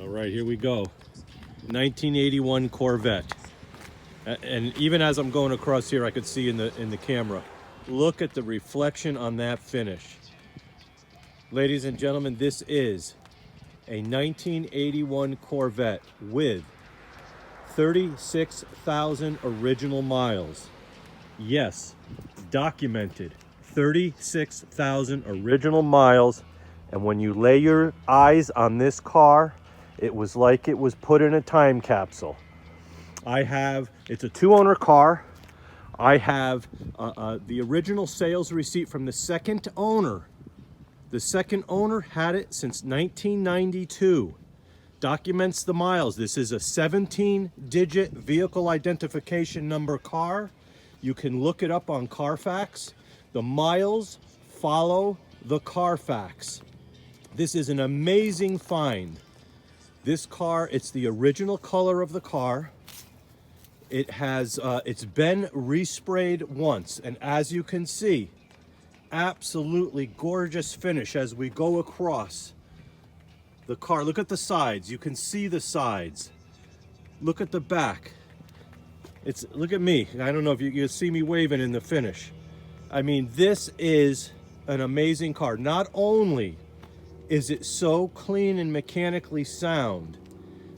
All right, here we go. 1981 Corvette. And even as I'm going across here, I could see in the camera. Look at the reflection on that finish. Ladies and gentlemen, this is a 1981 Corvette with 36,000 original miles. Yes, documented. 36,000 original miles. And when you lay your eyes on this car, it was like it was put in a time capsule. It's a two-owner car. I have the original sales receipt from the second owner. The second owner had it since 1992. Documents the miles. This is a 17-digit vehicle identification number car. You can look it up on Carfax. The miles follow the Carfax. This is an amazing find. This car, it's the original color of the car. It has, it's been resprayed once, and as you can see, absolutely gorgeous finish as we go across the car. Look at the sides. You can see the sides. Look at the back. Look at me. I don't know if you can see me waving in the finish. I mean, this is an amazing car. Not only is it so clean and mechanically sound,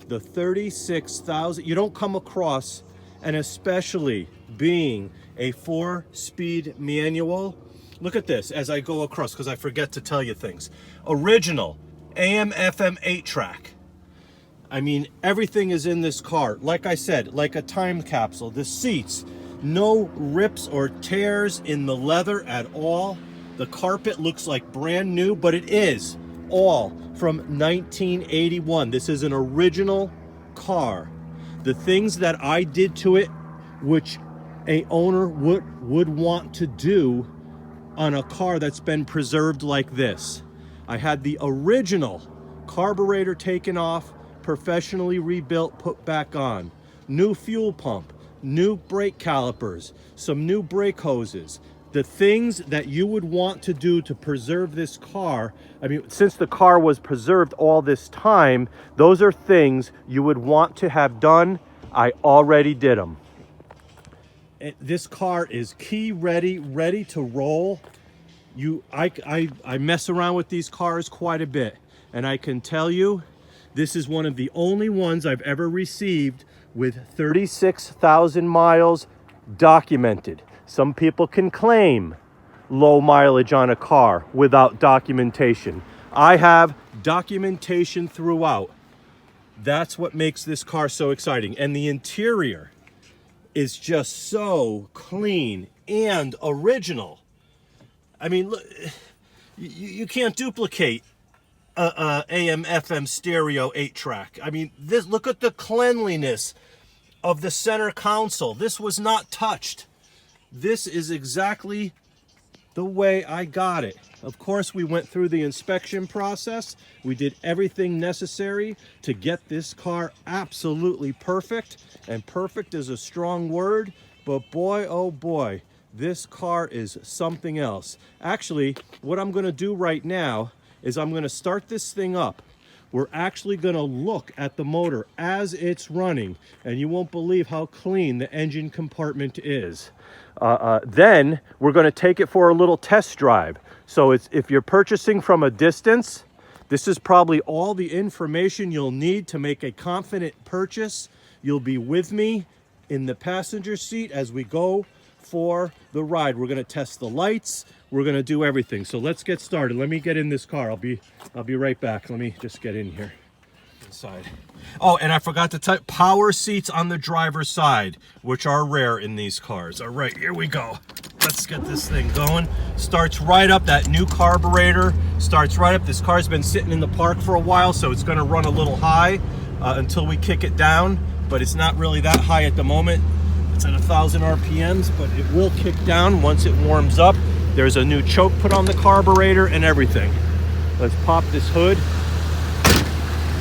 the 36,000, you don't come across, and especially being a 4-speed manual. Look at this as I go across, because I forget to tell you things. Original AM FM 8-track. I mean, everything is in this car. Like I said, like a time capsule. The seats, no rips or tears in the leather at all. The carpet looks like brand new, but it is all from 1981. This is an original car. The things that I did to it, which a owner would want to do on a car that's been preserved like this. I had the original carburetor taken off, professionally rebuilt, put back on. New fuel pump, new brake calipers, some new brake hoses. The things that you would want to do to preserve this car, I mean, since the car was preserved all this time, those are things you would want to have done. I already did them. This car is key ready, ready to roll. I mess around with these cars quite a bit, and I can tell you, this is one of the only ones I've ever received with 36,000 miles documented. Some people can claim low mileage on a car without documentation. I have documentation throughout. That's what makes this car so exciting. And the interior is just so clean and original. I mean, look, you can't duplicate a AM FM stereo 8-track. I mean, look at the cleanliness of the center console. This was not touched. This is exactly the way I got it. Of course, we went through the inspection process. We did everything necessary to get this car absolutely perfect. And perfect is a strong word, but boy, oh boy, this car is something else. Actually, what I'm gonna do right now is I'm gonna start this thing up. We're actually gonna look at the motor as it's running, and you won't believe how clean the engine compartment is. Then we're gonna take it for a little test drive. So if you're purchasing from a distance, this is probably all the information you'll need to make a confident purchase. You'll be with me in the passenger seat as we go for the ride. We're gonna test the lights. We're gonna do everything. So let's get started. Let me get in this car. I'll be right back. Let me just get in here. Inside. Oh, and I forgot to tell you, power seats on the driver's side, which are rare in these cars. All right, here we go. Let's get this thing going. Starts right up. That new carburetor starts right up. This car's been sitting in the park for a while, so it's gonna run a little high until we kick it down, but it's not really that high at the moment. It's at 1,000 RPMs, but it will kick down once it warms up. There's a new choke put on the carburetor and everything. Let's pop this hood.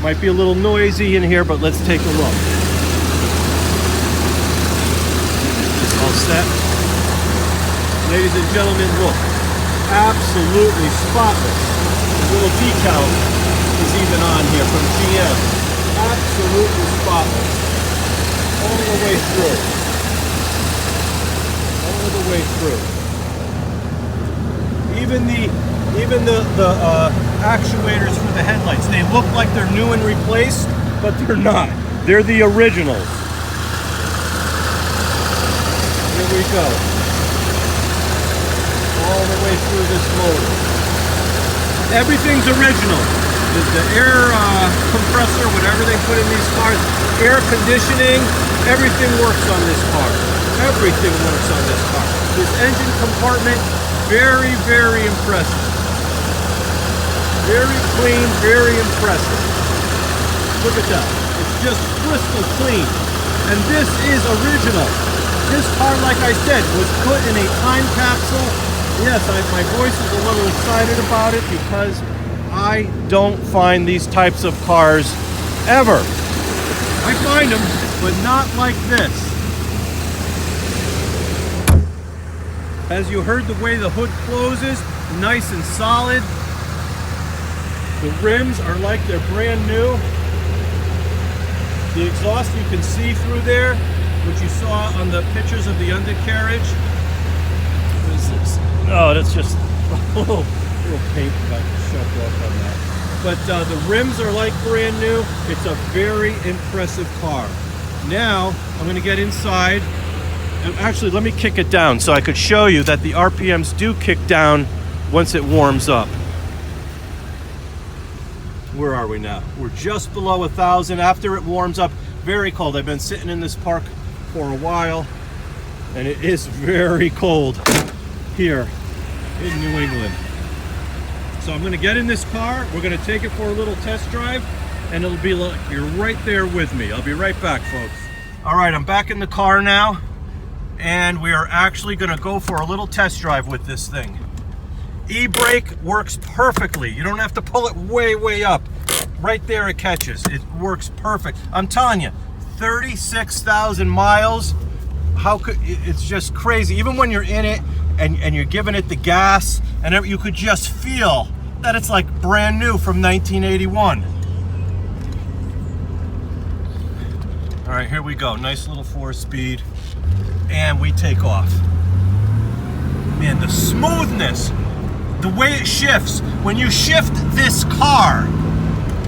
Might be a little noisy in here, but let's take a look. It's all set. Ladies and gentlemen, look. Absolutely spotless. The little decal is even on here from GM. absolutely spotless. All the way through. All the way through. Even the actuators for the headlights, they look like they're new and replaced, but they're not. They're the originals. Here we go. All the way through this motor. Everything's original. The air compressor, whatever they put in these cars, air conditioning, everything works on this car. Everything works on this car. This engine compartment, very, very impressive. Very clean, very impressive. Look at that. It's just crystal clean. And this is original. This car, like I said, was put in a time capsule. Yes, my voice is a little excited about it because I don't find these types of cars ever. I find them, but not like this. As you heard, the way the hood closes, nice and solid. The rims are like they're brand new. The exhaust you can see through there, which you saw on the pictures of the undercarriage. What is this? Oh, that's just a little paint got shoved off on that. But the rims are like brand new. It's a very impressive car. Now, I'm going to get inside. And actually, let me kick it down so I could show you that the RPMs do kick down once it warms up. Where are we now? We're just below 1,000 after it warms up. Very cold. I've been sitting in this park for a while, and it is very cold here in New England. So I'm going to get in this car. We're going to take it for a little test drive, and it'll be like you're right there with me. I'll be right back, folks. All right, I'm back in the car now, and we are actually going to go for a little test drive with this thing. E-brake works perfectly. You don't have to pull it way up. Right there it catches. It works perfect. I'm telling you, 36,000 miles. How could it's just crazy. Even when you're in it and you're giving it the gas, and you could just feel that it's like brand new from 1981. All right, here we go. Nice little 4-speed, and we take off. Man, the smoothness. The way it shifts, when you shift this car,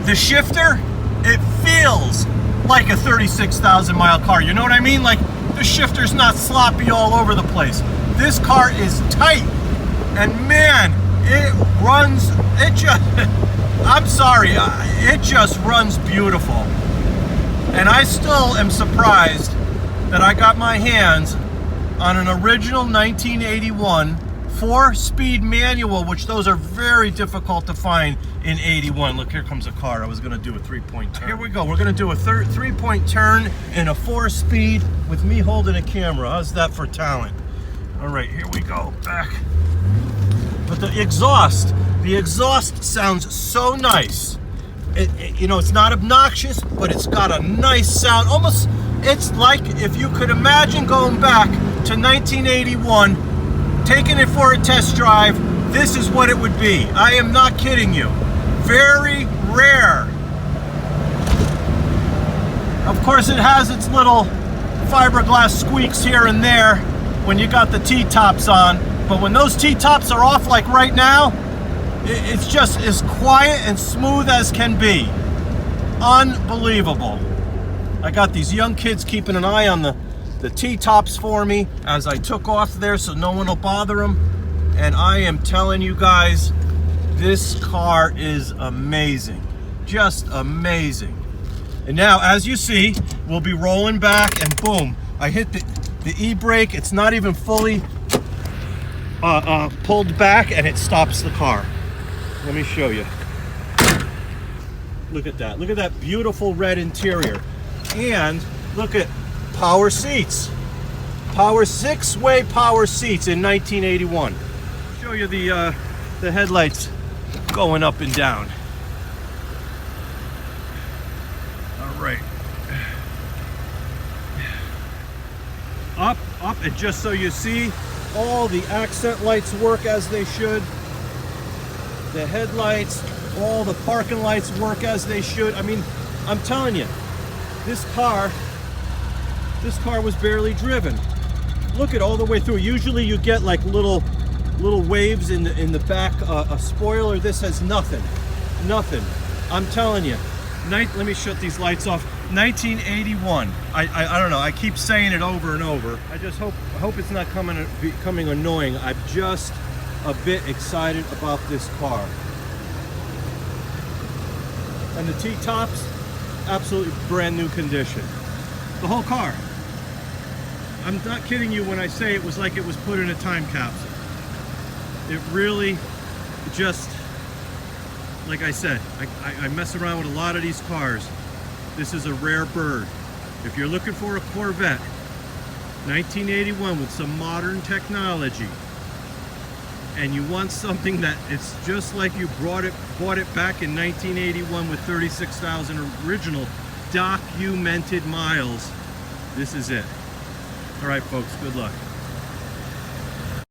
the shifter, it feels like a 36,000 mile car. You know what I mean? Like the shifter's not sloppy all over the place. This car is tight, and man, it runs, I'm sorry, it just runs beautiful. And I still am surprised that I got my hands on an original 1981 4-speed manual, which those are very difficult to find in 81. Look, here comes a car. I was going to do a 3-point turn. Here we go. We're going to do a 3-point turn in a 4-speed with me holding a camera. How's that for talent? All right, here we go. Back. But the exhaust sounds so nice. You know, it's not obnoxious, but it's got a nice sound. Almost, it's like if you could imagine going back to 1981, taking it for a test drive, this is what it would be. I am not kidding you. Very rare. Of course, it has its little fiberglass squeaks here and there when you got the T-tops on, but when those T-tops are off like right now, it's just as quiet and smooth as can be. Unbelievable. I got these young kids keeping an eye on the T-tops for me as I took off there so no one will bother them. And I am telling you guys, this car is amazing. Just amazing. And now, as you see, we'll be rolling back, and boom, I hit the e-brake. It's not even fully pulled back, and it stops the car. Let me show you. Look at that. Look at that beautiful red interior. And look at power seats. Power 6-way power seats in 1981. Show you the headlights going up and down. All right. Up, and just so you see, all the accent lights work as they should. The headlights, all the parking lights work as they should. I mean, I'm telling you, This car was barely driven. Look at all the way through. Usually you get like little waves in the back, a spoiler. This has nothing. I'm telling you. Let me shut these lights off. 1981. I don't know. I keep saying it over and over. I just hope it's not becoming annoying. I'm just a bit excited about this car. And the T-tops, absolutely brand new condition. The whole car. I'm not kidding you when I say it was like it was put in a time capsule. It really just, like I said, I mess around with a lot of these cars. This is a rare bird. If you're looking for a Corvette, 1981 with some modern technology, and you want something that it's just like you bought it back in 1981 with 36,000 original documented miles, this is it. All right, folks, good luck.